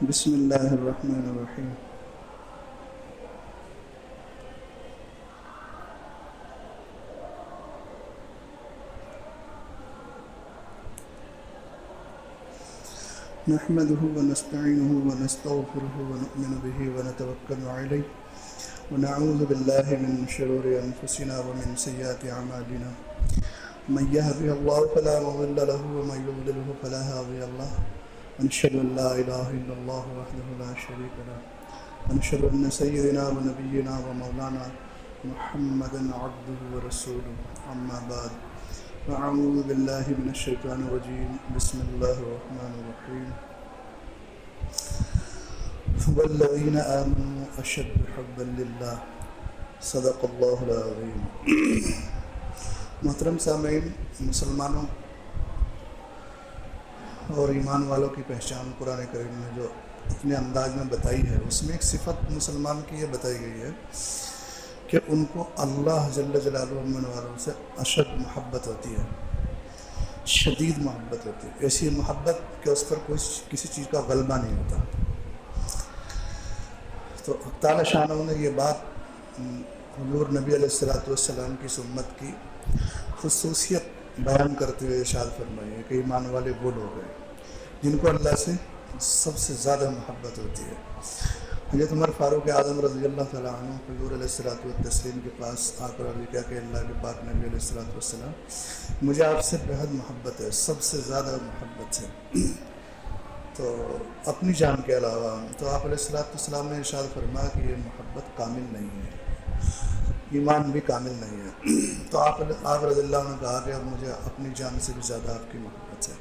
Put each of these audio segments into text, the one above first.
بسم اللہ الرحمن الرحیم۔ نحمده ونستعینه ونستغفره ونؤمن به ونتوکل علیہ ونعوذ باللہ من شرور انفسنا ومن سیئات اعمالنا من يهده الله فلا مضل له ومن يضلل فلا هادي له ونشهد ان لا اله الا الله وحده لا شريك له ونشهد ان سيدنا ونبينا ومولانا محمدا عبده ورسوله اما بعد فاعوذ بالله من الشیطان الرجیم بسم اللہ الرحمن الرحیم والذین آمنوا اشد حبا للہ صدق اللہ العظیم۔ محترم سامعین، مسلمانوں اور ایمان والوں کی پہچان قرآن کریم نے جو اپنے انداز میں بتائی ہے، اس میں ایک صفت مسلمان کی یہ بتائی گئی ہے کہ ان کو اللہ جل جلالہ من والوں سے اشد محبت ہوتی ہے، شدید محبت ہوتی ہے، ایسی محبت کہ اس پر کوئی کسی چیز کا غلبہ نہیں ہوتا۔ تو تعالی شانہ نے یہ بات حضور نبی علیہ السلام کی سنت کی خصوصیت بیان کرتے ہوئے ارشاد فرمائی ہے کہ ایمان والے وہ لوگ ہیں جن کو اللہ سے سب سے زیادہ محبت ہوتی ہے۔ حضرت عمر فاروق اعظم رضی اللہ تعالیٰ عنہ حضور علیہ السلام کے پاس آ کر عرض کیا کہ اللہ کے پاک نبی علیہ السلام، مجھے آپ سے بہت محبت ہے، سب سے زیادہ محبت ہے، تو اپنی جان کے علاوہ۔ تو آپ علیہ السلام نے ارشاد فرمایا کہ یہ محبت کامل نہیں ہے، ایمان بھی کامل نہیں ہے۔ تو آپ رضی اللہ عنہ نے کہا کہ اب مجھے اپنی جان سے بھی زیادہ آپ کی محبت ہے۔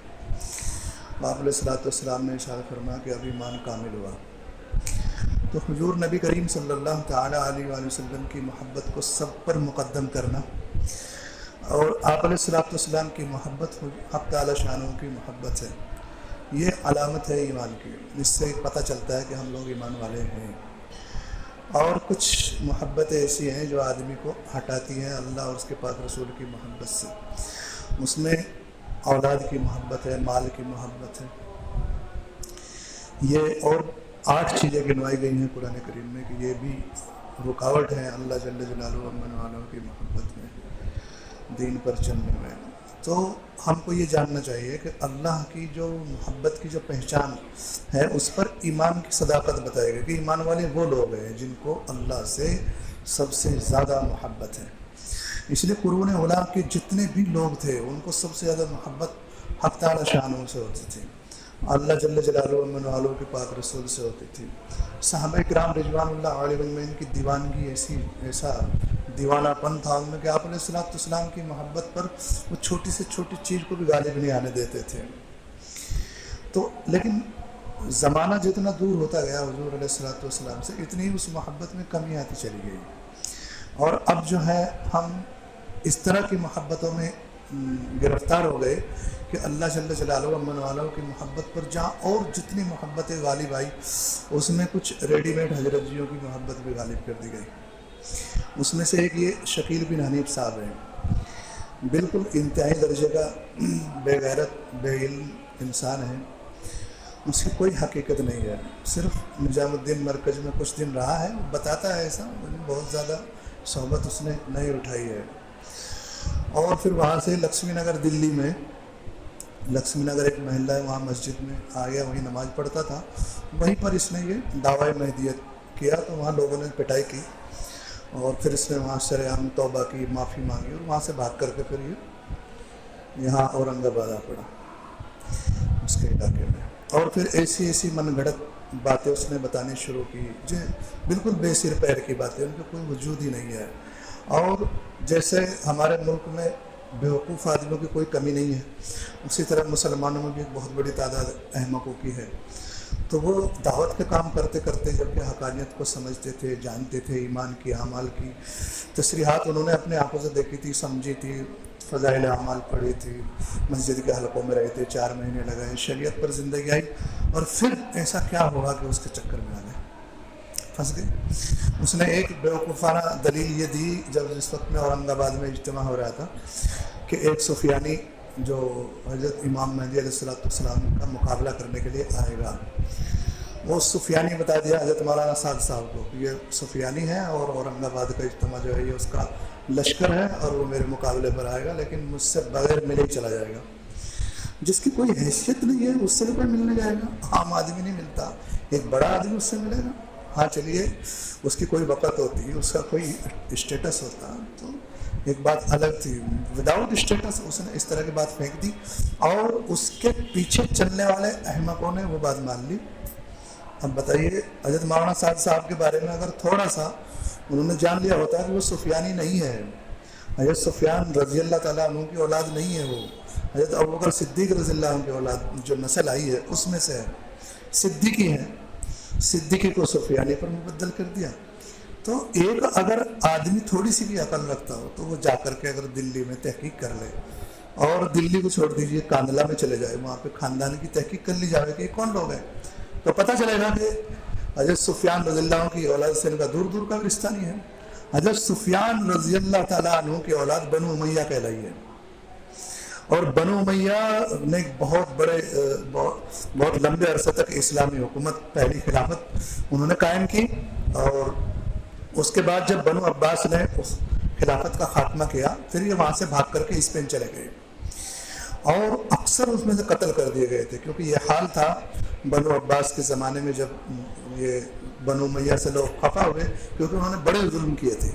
آپ علیہ السلام نے ارشاد فرمایا کہ اب ایمان کامل ہوا۔ تو حضور نبی کریم صلی اللہ تعالیٰ علیہ وآلہ وسلم کی محبت کو سب پر مقدم کرنا اور آپ علیہ السلام کی محبت حق تعالی شانوں کی محبت ہے، یہ علامت ہے ایمان کی۔ اس سے پتہ چلتا ہے کہ ہم لوگ ایمان والے ہیں۔ اور کچھ محبتیں ایسی ہیں جو آدمی کو ہٹاتی ہیں اللہ اور اس کے پاک رسول کی محبت سے۔ اس میں اولاد کی محبت ہے، مال کی محبت ہے، یہ اور 8 چیزیں گنوائی گئی ہیں قرآن کریم میں کہ یہ بھی رکاوٹ ہے اللہ جل جلالہ من والوں کی محبت میں، دین پر چلنے میں۔ تو ہم کو یہ جاننا چاہیے کہ اللہ کی جو محبت کی جو پہچان ہے اس پر ایمان کی صداقت بتائے گا کہ ایمان والے وہ لوگ ہیں جن کو اللہ سے سب سے زیادہ محبت ہے۔ اس لیے قرون اولیٰ کے جتنے بھی لوگ تھے ان کو سب سے زیادہ محبت حق تعالی شانوں سے ہوتی تھی، اللہ جل جلالہ من والوں کے پاک رسول سے ہوتی تھی۔ صحابہ کرام رضوان اللہ علیہم میں ان کی دیوانگی ایسا دیوانہ پن تھا ان میں کہ آپ علیہ السلام کی محبت پر وہ چھوٹی سے چھوٹی چیز کو بھی غالب نہیں آنے دیتے تھے۔ تو لیکن زمانہ جتنا دور ہوتا گیا حضور علیہ السلام سے، اتنی اس محبت میں کمی آتی چلی گئی، اور اب جو ہے ہم اس طرح کی محبتوں میں گرفتار ہو گئے کہ اللہ جل جلالہ من والوں کی محبت پر جہاں اور جتنی محبتیں غالب آئی اس میں کچھ ریڈی میڈ حضرت جیوں کی محبت بھی غالب کر دی گئی۔ اس میں سے ایک یہ شکیل بن حنیف صاحب ہیں، بالکل انتہائی درجے کا بے غیرت بے علم انسان ہے، اس کی کوئی حقیقت نہیں ہے، صرف نظام الدین مرکز میں کچھ دن رہا ہے، بتاتا ہے ایسا، بہت زیادہ صحبت اس نے نہیں اٹھائی ہے۔ اور پھر وہاں سے لکشمی نگر دلی میں، لکشمی نگر ایک محلہ ہے، وہاں مسجد میں آ گیا، وہیں نماز پڑھتا تھا، وہیں پر اس نے یہ دعوی مہدیت کیا، تو وہاں لوگوں نے پٹائی کی اور پھر اس نے وہاں شرعام توبہ کی، معافی مانگی، اور وہاں سے بھاگ کر کے پھر یہ یہاں اورنگ آباد آ پڑا اس کے علاقے میں۔ اور پھر ایسی من گھڑت باتیں اس نے بتانی شروع کی جو بالکل بے سر پیر کی باتیں، ان کا کوئی وجود ہی نہیں ہے۔ اور جیسے ہمارے ملک میں بیوقوف آدمیوں کی کوئی کمی نہیں ہے، اسی طرح مسلمانوں میں بھی ایک بہت بڑی تعداد احمقوں کی ہے۔ تو وہ دعوت کا کام کرتے کرتے جب کہ حقانیت کو سمجھتے تھے، جانتے تھے، ایمان کی اعمال کی تصریحات انہوں نے اپنے آنکھوں سے دیکھی تھی، سمجھی تھی، فضائل اعمال پڑھی تھی، مسجد کے حلقوں میں رہے تھے، 4 مہینے لگائے، شریعت پر زندگی آئی، اور پھر ایسا کیا ہوا کہ اس کے چکر میں آ گئے، پھنس گئے۔ اس نے ایک بیوقوفانہ دلیل یہ دی جب جس وقت میں اورنگ آباد میں اجتماع ہو رہا تھا کہ ایک سفیانی جو حضرت امام مہدی علیہ السلام کا مقابلہ کرنے کے لیے آئے گا، وہ سفیانی بتا دیا حضرت مولانا سعد صاحب کو، یہ سفیانی ہے اور اورنگ آباد کا اجتماع جو ہے یہ اس کا لشکر ہے اور وہ میرے مقابلے پر آئے گا، لیکن مجھ سے بغیر ملے ہی چلا جائے گا۔ جس کی کوئی حیثیت نہیں ہے اس سے بھی کوئی ملنے جائے گا؟ عام آدمی نہیں ملتا، ایک بڑا آدمی اس سے ملے گا؟ ہاں چلیے، اس کی کوئی وقت ہوتی، اس کا کوئی اسٹیٹس ہوتا تو ایک بات الگ تھی۔ وداؤٹ اسٹیٹس اس نے اس طرح کی بات پھینک دی اور اس کے پیچھے چلنے والے احمقوں نے وہ بات مان لی۔ اب بتائیے، حضرت مولانا سعد صاحب کے بارے میں اگر تھوڑا سا انہوں نے جان لیا ہوتا کہ وہ سفیانی نہیں ہے، حضرت سفیان رضی اللہ تعالیٰ عنہ کی اولاد نہیں ہے، وہ حضرت ابوبکر صدیق رضی اللہ عنہ کی اولاد جو نسل آئی ہے اس میں سے ہے، صدیقی ہے، صدیقی کو سفیانی پر مبدل کر دیا۔ تو ایک اگر آدمی تھوڑی سی بھی عقل رکھتا ہو تو وہ جا کر کے اگر دلی میں تحقیق کر لے، اور دلی کو چھوڑ دیجیے کاندھلا میں چلے جائے، وہاں پہ خاندان کی تحقیق کر لی جائے کہ یہ کون لوگ ہیں، تو پتہ چلے گا کہ حضرت سفیان رضی اللہ عنہ کی اولاد سے ان کا دور دور کا رشتہ نہیں ہے۔ حضرت سفیان رضی اللہ تعالیٰ عنہ کی اولاد بنو امیہ کہلائی ہے، اور بنو امیہ نے بہت لمبے عرصے تک اسلامی حکومت، پہلی خلافت انہوں نے قائم کی، اور اس کے بعد جب بنو عباس نے اس خلافت کا خاتمہ کیا پھر یہ وہاں سے بھاگ کر کے اسپین چلے گئے، اور اکثر اس میں سے قتل کر دیے گئے تھے، کیونکہ یہ حال تھا بنو عباس کے زمانے میں جب یہ بنو امیہ سے لوگ خفا ہوئے، کیونکہ انہوں نے بڑے ظلم کیے تھے،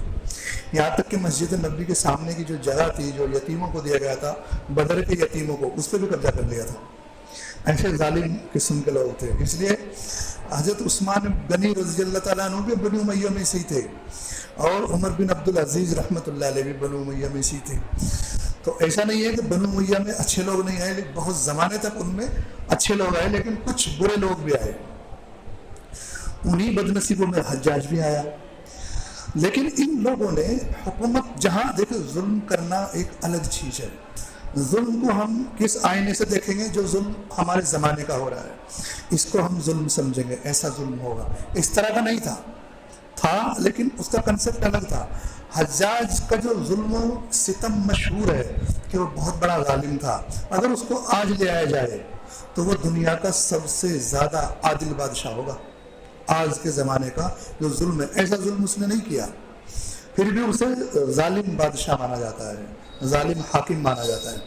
یہاں تک کہ مسجد نبوی کے سامنے کی جو جگہ تھی جو یتیموں کو دیا گیا تھا، بدر کے یتیموں کو، اس پہ بھی قبضہ کر لیا تھا۔ ایسے ظالم قسم کے لوگ تھے، اس لیے حضرت عثمان غنی رضی اللہ تعالیٰ عنہ بھی بنو امیہ میں سے تھے، اور عمر بن عبدالعزیز رحمۃ اللہ علیہ بھی بنو امیہ میں سے تھے۔ تو ایسا نہیں ہے کہ بنو امیہ میں اچھے لوگ نہیں آئے، لیکن بہت زمانے تک ان میں اچھے لوگ آئے، لیکن کچھ برے لوگ بھی آئے، انہی بدنصیبوں میں حجاج بھی آیا۔ لیکن ان لوگوں نے حکومت، جہاں دیکھیں ظلم کرنا ایک الگ چیز ہے، ظلم کو ہم کس آئینے سے دیکھیں گے؟ جو ظلم ہمارے زمانے کا ہو رہا ہے اس کو ہم ظلم سمجھیں گے، ایسا ظلم ہوگا، اس طرح کا نہیں تھا لیکن اس کا کنسپٹ الگ تھا۔ حجاج کا جو ظلم و ستم مشہور ہے کہ وہ بہت بڑا ظالم تھا، اگر اس کو آج لے آیا جائے تو وہ دنیا کا سب سے زیادہ عادل بادشاہ ہوگا آج کے زمانے کا۔ جو ظلم ہے، ایسا ظلم اس نے نہیں کیا، پھر بھی اسے ظالم بادشاہ مانا جاتا ہے، ظالم حاکم مانا جاتا ہے۔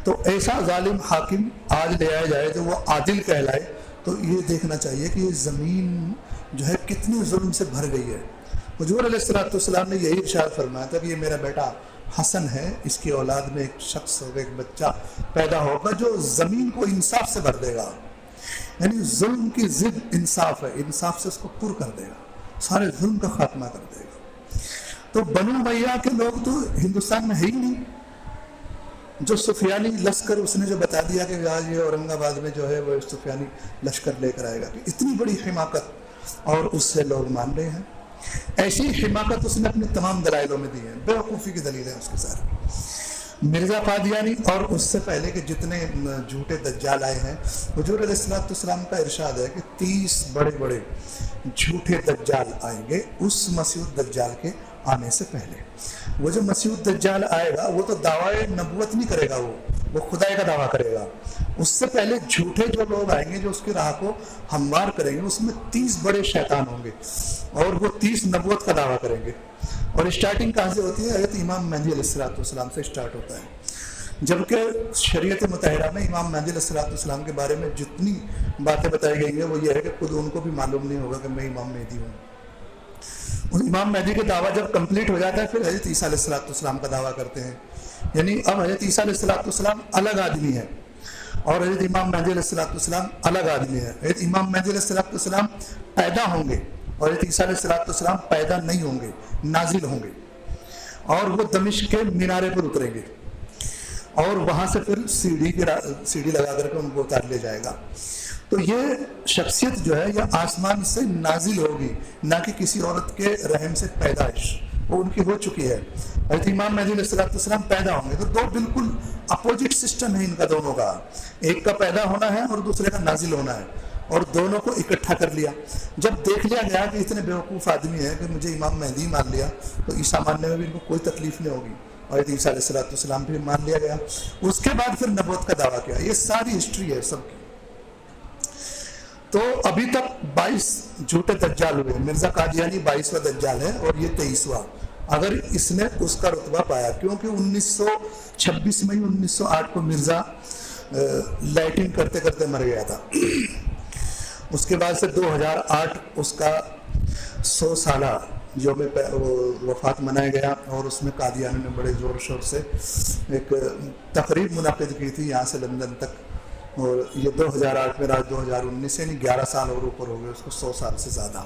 تو ایسا ظالم حاکم آج لے آیا جائے تو وہ عادل کہلائے، تو یہ دیکھنا چاہیے کہ یہ زمین جو ہے کتنی ظلم سے بھر گئی ہے۔ حضور علیہ السلام نے یہی ارشاد فرمایا تھا کہ یہ میرا بیٹا حسن ہے، اس کی اولاد میں ایک شخص ہوگا، ایک بچہ پیدا ہوگا جو زمین کو انصاف سے بھر دے گا، یعنی ظلم کی ضد انصاف ہے، انصاف سے اس کو پر کر دے گا، سارے ظلم کا خاتمہ کر دے گا۔ تو بنو امیہ کے لوگ تو ہندوستان میں ہے ہی نہیں۔ جو سفیانی لشکر اس نے جو بتا دیا کہ آج یہ اورنگ آباد میں جو ہے وہ سفیانی لشکر لے کر آئے گا، کہ اتنی بڑی حماقت، اور اس سے لوگ مان رہے ہیں۔ ایسی حماقت اس نے اپنے تمام دلائلوں میں دی ہے، بیوقوفی کی دلیل ہے اس کے ساتھ۔ مرزا قادیانی اور اس سے پہلے کے جتنے جھوٹے دجال آئے ہیں، حضور علیہ السلام کا ارشاد ہے کہ 30 بڑے بڑے جھوٹے دجال آئیں گے اس مسیح الدجال کے آنے سے پہلے۔ وہ جو مسیح الدجال آئے گا وہ تو دعوی نبوت نہیں کرے گا، وہ خدائی کا دعویٰ کرے گا۔ اس سے پہلے جھوٹے جو لوگ آئیں گے جو اس کی راہ کو ہموار کریں گے، اس میں 30 بڑے شیطان ہوں گے، اور وہ 30 نبوت کا دعویٰ کریں گے۔ اور اسٹارٹنگ کہاں سے ہوتی ہے؟ حضرت امام مہدی علیہ السلام سے اسٹارٹ ہوتا ہے، جبکہ شریعت مطہرہ میں امام مہدی علیہ السلام کے بارے میں جتنی باتیں بتائی گئی ہیں وہ یہ ہے کہ خود ان کو بھی معلوم نہیں ہوگا کہ میں امام مہدی ہوں۔ امام مہدی کا دعویٰ جب کمپلیٹ ہو جاتا ہے پھر حضرت عیسیٰ علیہ السلام کا دعویٰ کرتے ہیں، یعنی اب حضرت عیسیٰ علیہ السلام الگ آدمی ہے، اور حضرت امام مہدی علیہ السلام الگ آدمی ہے۔ حضرت امام مہدی علیہ السلام پیدا ہوں گے، اور حضرت عیسیٰ علیہ السلام پیدا نہیں ہوں گے، نازل ہوں گے، اور وہ دمشق کے مینارے پر اتریں گے، اور وہاں سے پھر سیڑھی لگا کر کے ان کو اتار لے جائے گا۔ تو یہ شخصیت جو ہے یہ آسمان سے نازل ہوگی، نہ کہ کسی عورت کے رحم سے پیدائش، وہ ان کی ہو چکی ہے۔ حضرت امام مہدی علیہ السلام پیدا ہوں گے، تو دو بالکل اپوزٹ سسٹم ہے ان کا دونوں کا، ایک کا پیدا ہونا ہے اور دوسرے کا نازل ہونا ہے، اور دونوں کو اکٹھا کر لیا۔ جب دیکھ لیا گیا کہ اتنے بیوقوف آدمی ہیں کہ مجھے امام مہدی مان لیا تو عیسیٰ ماننے میں بھی ان کو کوئی تکلیف نہیں ہوگی، اور عیسیٰ علیہ السلام بھی مان لیا گیا۔ اس کے بعد پھر نبوت کا دعویٰ کیا۔ یہ ساری ہسٹری ہے سب کی۔ تو ابھی تک 22 جھوٹے دجال ہوئے. مرزا قادیانی 22واں دجال ہے اور یہ 23واں. اگر اس نے اس کا رتبہ پایا، کیونکہ 26 مئی 1908 کو مرزا لائٹنگ کرتے کرتے مر گیا تھا. اس کے بعد سے 2008 اس کا 100 سالہ یوم وفات منایا گیا، اور اس میں قادیانی نے بڑے زور و شور سے ایک تقریب منعقد کی تھی یہاں سے لندن تک. اور یہ 2008 میں آج 2019 یعنی 11 سال اور اوپر ہو گئے اس کو، 100 سال سے زیادہ.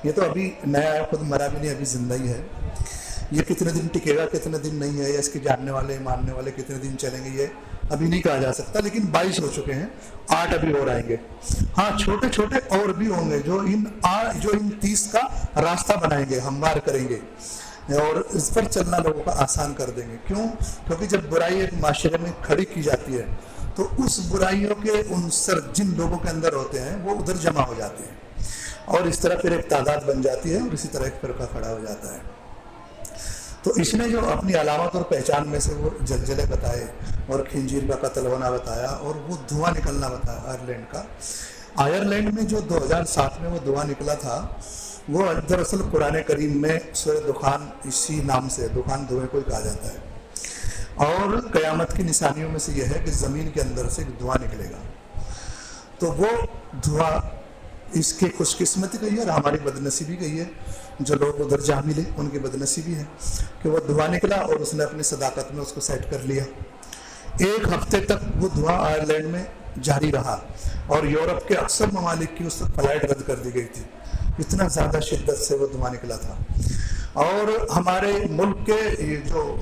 یہ تو ابھی نیا ہے، خود مرا بھی نہیں، ابھی زندہ ہی ہے. یہ کتنے دن ٹکے گا کتنے دن نہیں ہے، یا اس کے جاننے والے ماننے والے کتنے دن چلیں گے، یہ ابھی نہیں کہا جا سکتا. لیکن 22 ہو چکے ہیں، 8 ابھی اور آئیں گے. ہاں چھوٹے چھوٹے اور بھی ہوں گے جو ان 30 کا راستہ بنائیں گے، ہموار کریں گے اور اس پر چلنا لوگوں کا آسان کر دیں گے. کیوں؟ کیونکہ جب برائی ایک معاشرے میں کھڑی کی جاتی ہے تو اس برائیوں کے عنصر جن لوگوں کے اندر ہوتے ہیں وہ ادھر جمع ہو جاتے ہیں، اور اس طرح پھر ایک تعداد بن جاتی ہے، اور اسی طرح ایک فرقہ کھڑا ہو جاتا ہے. تو اس نے جو اپنی علامت اور پہچان میں سے وہ زلزلے بتائے اور خنزیر کا قتل ہونا بتایا اور وہ دھواں نکلنا بتایا آئرلینڈ کا. آئرلینڈ میں جو 2007 میں وہ دھواں نکلا تھا، وہ دراصل قرآن کریم میں سورہ دخان، اسی نام سے دخان دھوئے کو کہا جاتا ہے. اور قیامت کی نشانیوں میں سے یہ ہے کہ زمین کے اندر سے دھواں نکلے گا. تو وہ دھواں اس کی خوش قسمتی گئی ہے اور ہماری بدنصیبی گئی ہے. جو لوگ ادھر جا ملے ان کی بدنصیبی ہے کہ وہ دھواں نکلا اور اس نے اپنی صداقت میں اس کو سیٹ کر لیا. 1 ہفتے تک وہ دھواں آئرلینڈ میں جاری رہا، اور یورپ کے اکثر ممالک کی اس وقت فلائٹ رد کر دی گئی تھی، اتنا زیادہ شدت سے وہ دھواں نکلا تھا. اور ہمارے ملک کے جو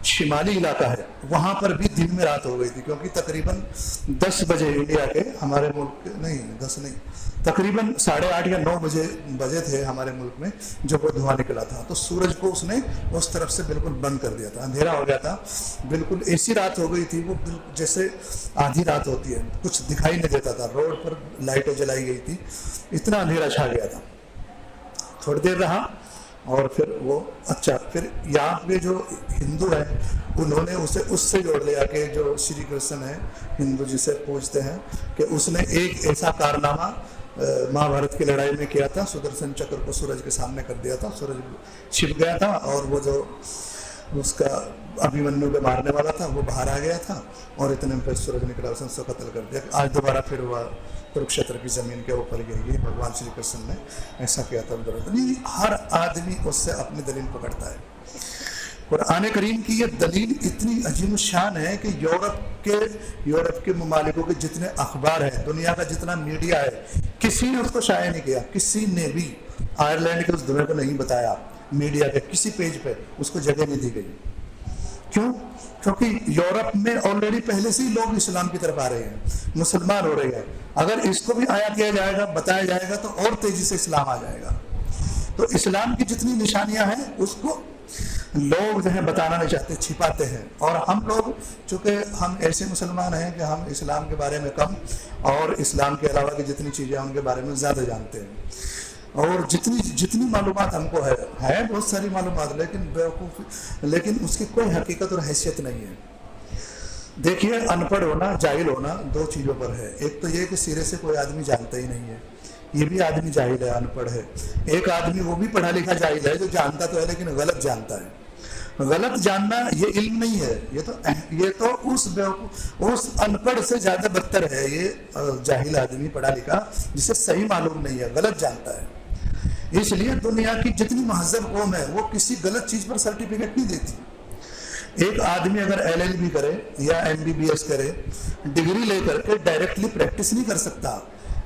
شمالی علاقہ ہے وہاں پر بھی دن میں رات ہو گئی تھی، کیونکہ تقریباً 10 بجے انڈیا کے، ہمارے ملک کے نہیں 10 نہیں، تقریباً 8:30 یا 9 بجے تھے ہمارے ملک میں جب وہ دھواں نکلا تھا. تو سورج کو اس نے اس طرف سے بالکل بند کر دیا تھا، اندھیرا ہو گیا تھا، بالکل ایسی رات ہو گئی تھی وہ جیسے آدھی رات ہوتی ہے، کچھ دکھائی نہیں دیتا تھا. روڈ پر لائٹیں جلائی گئی تھی، اتنا اندھیرا چھا گیا تھا. تھوڑی دیر رہا اور پھر وہ پھر یہاں پہ جو ہندو ہیں انہوں نے اسے اس سے جوڑ لیا کہ جو شری کرشن ہے ہندو جسے پوجتے ہیں، کہ اس نے ایک ایسا کارنامہ مہا بھارت کی لڑائی میں کیا تھا، سدرشن چکر کو سورج کے سامنے کر دیا تھا، سورج چھپ گیا تھا اور وہ جو اس کا ابھیمنیو کے مارنے والا تھا وہ باہر آ گیا تھا، اور اتنے میں پھر سورج نکلا، اس نے اس کو قتل کر دیا. آج دوبارہ پھر وہ کرکشیتر کی زمین کے اوپر گئی. بھگوان شری کرشن نے ایسا کیا تھا. ہر آدمی اس سے اپنی دلیل پکڑتا ہے. قرآن کریم کی یہ دلیل اتنی عظیم الشان ہے کہ یورپ کے ممالکوں کے جتنے اخبار ہیں، دنیا کا جتنا میڈیا ہے، کسی نے اس کو شائع نہیں کیا. کسی نے بھی آئرلینڈ کے اس دھویں کو نہیں بتایا. میڈیا کے کسی پیج پہ اس کو جگہ نہیں دی گئی. کیوں؟ کیونکہ یورپ میں آلریڈی پہلے سے ہی لوگ اسلام کی طرف آ رہے ہیں، مسلمان ہو رہے ہیں. اگر اس کو بھی آیا کیا جائے گا، بتایا جائے گا، تو اور تیزی سے اسلام آ جائے گا. تو اسلام کی جتنی نشانیاں ہیں اس کو لوگ جو ہے بتانا نہیں چاہتے، چھپاتے ہیں. اور ہم لوگ چونکہ ہم ایسے مسلمان ہیں کہ ہم اسلام کے بارے میں کم اور اسلام کے علاوہ کی جتنی چیزیں ان کے بارے میں زیادہ جانتے ہیں. اور جتنی معلومات ہم کو ہے بہت ساری معلومات، لیکن اس کی کوئی حقیقت اور حیثیت نہیں ہے. دیکھیے، ان پڑھ ہونا، جاہل ہونا 2 چیزوں پر ہے. ایک تو یہ کہ سرے سے کوئی آدمی جانتا ہی نہیں ہے، یہ بھی آدمی جاہل ہے، ان پڑھ ہے. ایک آدمی وہ بھی پڑھا لکھا جاہل ہے جو جانتا تو ہے لیکن غلط جانتا ہے. غلط جاننا یہ علم نہیں ہے، یہ تو اس ان پڑھ سے زیادہ بدتر ہے. یہ جاہل آدمی پڑھا لکھا جسے صحیح معلوم نہیں ہے، غلط جانتا ہے. اس لیے دنیا کی جتنی مہذب قوم ہے وہ کسی غلط چیز پر سرٹیفکیٹ نہیں دیتی. ایک آدمی اگر LLB کرے یا MBBS کرے، ڈگری لے کر کے ڈائریکٹلی پریکٹس نہیں کر سکتا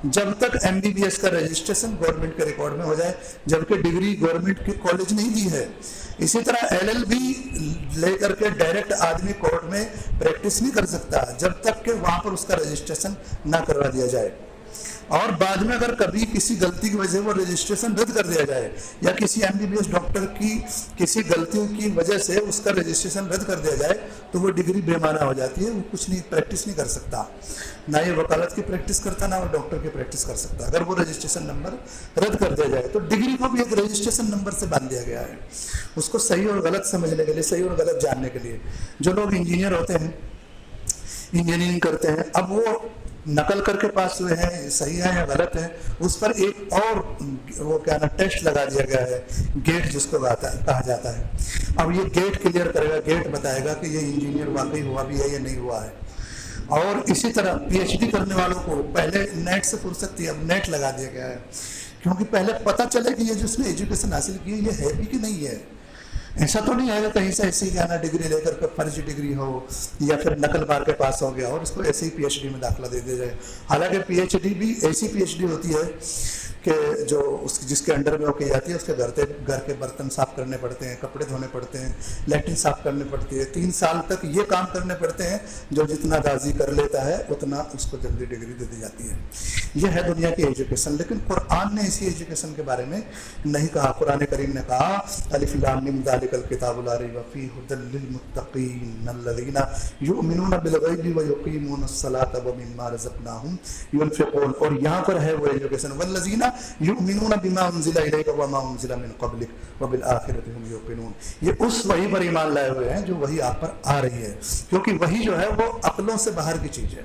جب تک MBBS کا رجسٹریشن گورنمنٹ کے ریکارڈ میں ہو جائے، جبکہ ڈگری گورنمنٹ کی کالج نہیں دی ہے. اسی طرح LLB لے کر کے ڈائریکٹ آدمی کورٹ میں پریکٹس نہیں کر سکتا جب تک کہ وہاں پر اس کا رجسٹریشن نہ کروا دیا جائے. اور بعد میں اگر کبھی کسی غلطی کی وجہ سے وہ رجسٹریشن رد کر دیا جائے، یا کسی MBBS ڈاکٹر کی کسی غلطیوں کی وجہ سے اس کا رجسٹریشن رد کر دیا جائے تو وہ ڈگری بے معنی ہو جاتی ہے. وہ کچھ نہیں، پریکٹس نہیں کر سکتا، نہ یہ وکالت کی پریکٹس کرتا، نہ وہ ڈاکٹر کی پریکٹس کر سکتا. اگر وہ رجسٹریشن نمبر رد کر دیا جائے تو ڈگری کو بھی ایک رجسٹریشن نمبر سے باندھ دیا گیا ہے، اس کو صحیح اور غلط سمجھنے کے لیے، صحیح اور غلط جاننے کے لیے. جو لوگ انجینئر ہوتے ہیں، انجینئرنگ کرتے ہیں، اب وہ نقل کر کے پاس ہوئے ہیں، صحیح ہے یا غلط ہے، اس پر ایک اور وہ کیا نا ٹیسٹ لگا دیا گیا ہے، گیٹ جس کو کہا جاتا ہے۔ اب یہ گیٹ کلیئر کرے گا، گیٹ بتائے گا کہ یہ انجینئر واقعی ہوا بھی ہے یا نہیں ہوا ہے۔ اور اسی طرح پی ایچ ڈی کرنے والوں کو پہلے نیٹ سے فرصت تھی، اب نیٹ لگا دیا گیا ہے، کیونکہ پہلے پتہ چلے کہ یہ جو اس نے ایجوکیشن حاصل کی ہے یہ ہے بھی کہ نہیں ہے۔ ایسا تو نہیں ہے کہ کہیں سے ایسی کیا نا ڈگری لے کر کے فرضی ڈگری ہو یا پھر نقل مار کے پاس ہو گیا اور اس کو ایسے ہی پی ایچ ڈی میں داخلہ دے دیا جائے۔ حالانکہ پی ایچ ڈی بھی ایسی پی ایچ ڈی ہوتی ہے کہ جو جس کے انڈر میں وہ کی جاتی ہے، اس کے گھر کے برتن صاف کرنے پڑتے ہیں، کپڑے دھونے پڑتے ہیں، لیٹرن صاف کرنے پڑتی ہے، 3 سال تک یہ کام کرنے پڑتے ہیں۔ جو جتنا راضی کر لیتا ہے اتنا اس کو جلدی ڈگری دے دی جاتی ہے۔ یہ ہے دنیا کی ایجوکیشن، لیکن قرآن نے اسی ایجوکیشن کے بارے میں نہیں کہا۔ قرآن کریم نے کہا الف لام میم ذالک الکتاب لا ریب فیہ ھدی للمتقین الذین یؤمنون بالغیب ویقیمون الصلاۃ ومما رزقناہم ینفقون، اور یہاں پر ہے وہ ایجوکیشن والذین یؤمنون بما انزل الیک وما انزل من قبلک وبالآخرۃ ھم یوقنون۔ یہ اس وحی پر ایمان لائے ہوئے ہیں جو وحی آپ پر آ رہی ہے، کیونکہ وحی جو ہے وہ عقلوں سے باہر کی چیز ہے۔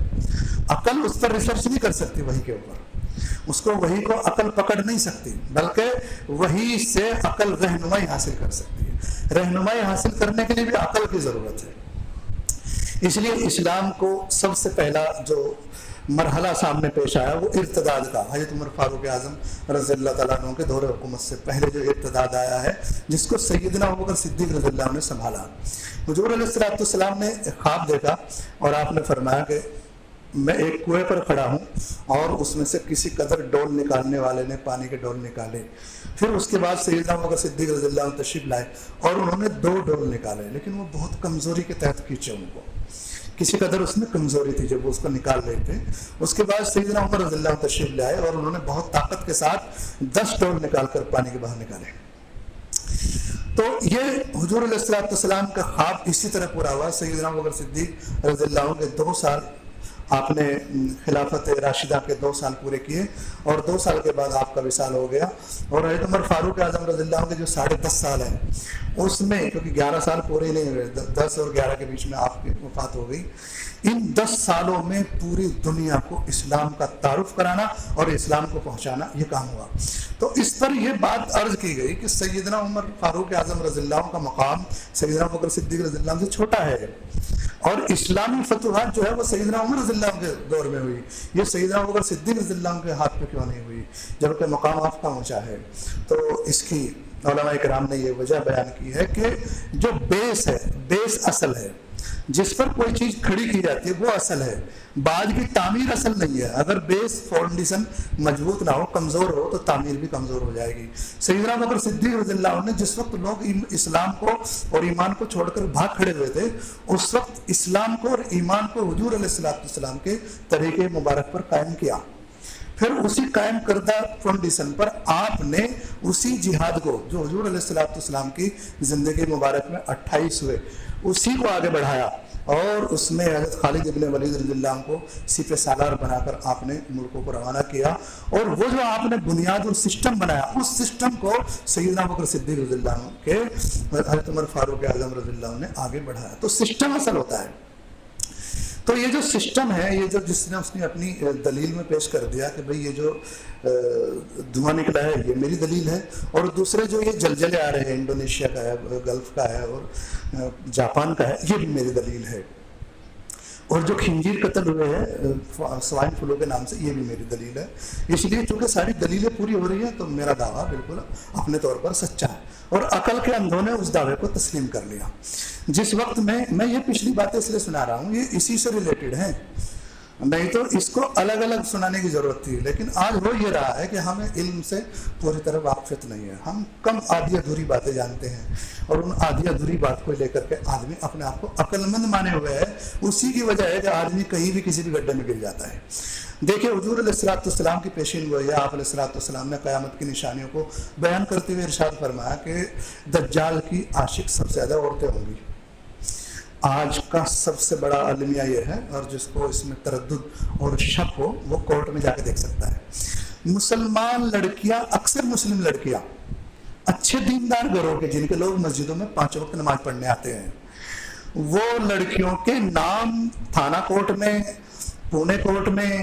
عقل اس پر ریسرچ نہیں کر سکتی، وحی کے اوپر اس کو وحی کو عقل پکڑ نہیں سکتی، بلکہ وحی سے عقل رہنمائی حاصل کر سکتی ہے۔ رہنمائی حاصل کرنے کے لیے بھی عقل کی ضرورت ہے۔ اس لیے اسلام کو سب سے پہلا جو مرحلہ سامنے پیش آیا وہ ارتداد کا، حضرت عمر فاروق اعظم رضی اللہ تعالیٰ عنہ کے دور حکومت سے پہلے جو ارتداد آیا ہے، جس کو سیدنا ابوبکر صدیق رضی اللہ عنہ نے سنبھالا۔ حضور علیہ السلام نے خواب دیکھا اور آپ نے فرمایا کہ میں ایک کنویں پر کھڑا ہوں اور اس میں سے کسی قدر ڈول نکالنے والے نے پانی کے ڈول نکالے۔ پھر اس کے بعد سیدنا ابوبکر صدیق رضی اللہ عنہ تشریف لائے اور انہوں نے 2 ڈول نکالے، لیکن وہ بہت کمزوری کے تحت کھینچے، ان کو کسی قدر اس میں کمزوری تھی جب وہ اس کو نکال رہے تھے۔ اس کے بعد سیدنا عمر رضی اللہ عنہ تشریف لائے اور انہوں نے بہت طاقت کے ساتھ 10 ڈول نکال کر پانی کے باہر نکالے۔ تو یہ حضور علیہ السلام کا خواب اسی طرح پورا ہوا۔ سیدنا ابوبکر صدیق رضی اللہ عنہ کے 2 سال آپ نے خلافت راشدہ کے 2 سال پورے کیے اور 2 سال کے بعد آپ کا وصال ہو گیا۔ اور حضرت عمر فاروق اعظم رضی اللہ عنہ کے جو 10.5 سال ہیں اس میں، کیونکہ 11 سال پورے نہیں ہوئے، 10 اور 11 کے بیچ میں آپ کی وفات ہو گئی، ان 10 سالوں میں پوری دنیا کو اسلام کا تعارف کرانا اور اسلام کو پہنچانا یہ کام ہوا۔ تو اس پر یہ بات عرض کی گئی کہ سیدنا عمر فاروق اعظم رضی اللہ عنہ کا مقام سیدنا ابوبکر صدیق رضی اللہ عنہ سے چھوٹا ہے، اور اسلامی فتوحات جو ہے وہ سیدنا عمر رضی اللہ عنہ کے دور میں ہوئی، یہ سیدنا ابوبکر صدیق رضی اللہ عنہ کے ہاتھ پہ کیوں نہیں ہوئی جبکہ مقام آپ کا اونچا ہے؟ تو اس کی علماء کرام نے یہ وجہ بیان کی ہے کہ جو بیس ہے، بیس اصل ہے، جس پر کوئی چیز کھڑی کی جاتی ہے وہ اصل ہے، بعد کی تعمیر اصل نہیں ہے۔ اگر بیس فاؤنڈیشن مضبوط نہ ہو، کمزور ہو، تو تعمیر بھی کمزور ہو جائے گی۔ سیدنا ابوبکر صدیق رضی اللہ عنہ نے جس وقت لوگ اسلام کو اور ایمان کو چھوڑ کر بھاگ کھڑے ہوئے تھے، اس وقت اسلام کو اور ایمان کو حضور علیہ السلام کے طریقے مبارک پر قائم کیا۔ پھر اسی قائم کردہ فاؤنڈیشن پر آپ نے اسی جہاد کو جو حضور علیہ السلام کی زندگی مبارک میں 28 ہوئے، اسی کو آگے بڑھایا، اور اس میں حضرت خالد ابن ولید رضی اللہ عنہ کو سپہ سالار بنا کر آپ نے ملکوں کو روانہ کیا، اور وہ جو آپ نے بنیاد اور سسٹم بنایا، اس سسٹم کو سیدنا ابوبکر صدیق رضی اللہ عنہ کے حضرت عمر فاروق اعظم رضی اللہ عنہ نے آگے بڑھایا۔ تو سسٹم اصل ہوتا ہے۔ تو یہ جو سسٹم ہے، یہ جو جس نے اس نے اپنی دلیل میں پیش کر دیا کہ بھئی یہ جو دھواں نکلا ہے یہ میری دلیل ہے، اور دوسرے جو یہ جلجلے آ رہے ہیں انڈونیشیا کا ہے، گلف کا ہے اور جاپان کا ہے، یہ بھی میری دلیل ہے، اور جو خنزیر قتل ہوئے ہیں سوائن فلو کے نام سے، یہ بھی میری دلیل ہے۔ اس لیے چونکہ ساری دلیلیں پوری ہو رہی ہیں تو میرا دعویٰ بالکل اپنے طور پر سچا ہے، اور عقل کے اندھوں نے اس دعوے کو تسلیم کر لیا۔ جس وقت میں یہ پچھلی باتیں اس لیے سنا رہا ہوں، یہ اسی سے ریلیٹڈ ہیں، نہیں تو اس کو الگ الگ سنانے کی ضرورت تھی، لیکن آج ہو یہ رہا ہے کہ ہمیں علم سے پوری طرح واقفیت نہیں ہے، ہم کم آدھی ادھوری باتیں جانتے ہیں، اور ان آدھی ادھوری بات کو لے کر کے آدمی اپنے آپ کو عقل مند مانے ہوئے ہے۔ اسی کی وجہ ہے کہ آدمی کہیں بھی کسی بھی گڈھے میں گر جاتا ہے۔ دیکھیں حضور علیہ السلام کی پیشین گوئی ہے، آپ علیہ السلام نے قیامت کی نشانیوں کو بیان کرتے ہوئے ارشاد فرمایا کہ دجال کی عاشق سب سے زیادہ عورتیں ہوں گی۔ آج کا سب سے بڑا المیہ یہ ہے، اور جس کو اس میں تردد اور شک ہو وہ کورٹ میں جا کے دیکھ سکتا ہے، مسلمان لڑکیاں، اکثر مسلم لڑکیاں اچھے دیندار گھروں کے، جن کے لوگ مسجدوں میں 5 وقت نماز پڑھنے آتے ہیں، وہ لڑکیوں کے نام تھانہ کورٹ میں، پونے کورٹ میں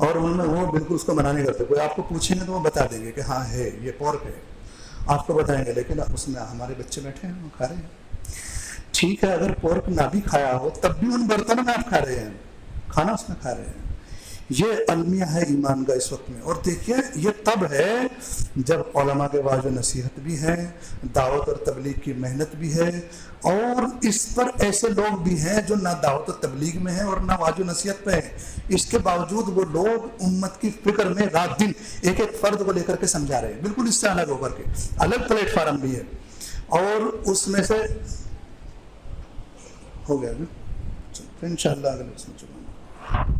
اور ان میں وہ بالکل اس کو منع نہیں کرتے. کوئی آپ کو پوچھیں گے تو وہ بتا دیں گے کہ ہاں ہے یہ پورک ہے, آپ کو بتائیں گے, لیکن اس میں ہمارے بچے بیٹھے ہیں وہ کھا رہے ہیں. ٹھیک ہے, اگر پورک نہ بھی کھایا ہو تب بھی ان برتنوں میں آپ کھا رہے ہیں, کھانا اس میں کھا رہے ہیں. یہ المیہ ہے ایمان کا اس وقت میں. اور دیکھیے یہ تب ہے جب علماء کے واعظ و نصیحت بھی ہے, دعوت اور تبلیغ کی محنت بھی ہے, اور اس پر ایسے لوگ بھی ہیں جو نہ دعوت و تبلیغ میں ہیں اور نہ واعظ و نصیحت پہ ہیں. اس کے باوجود وہ لوگ امت کی فکر میں رات دن ایک ایک فرد کو لے کر کے سمجھا رہے ہیں, بالکل اس سے الگ ہو کر کے. الگ پلیٹ فارم بھی ہے, اور اس میں سے ہو گیا ان شاء اللہ اگلے اس میں چلوں گا.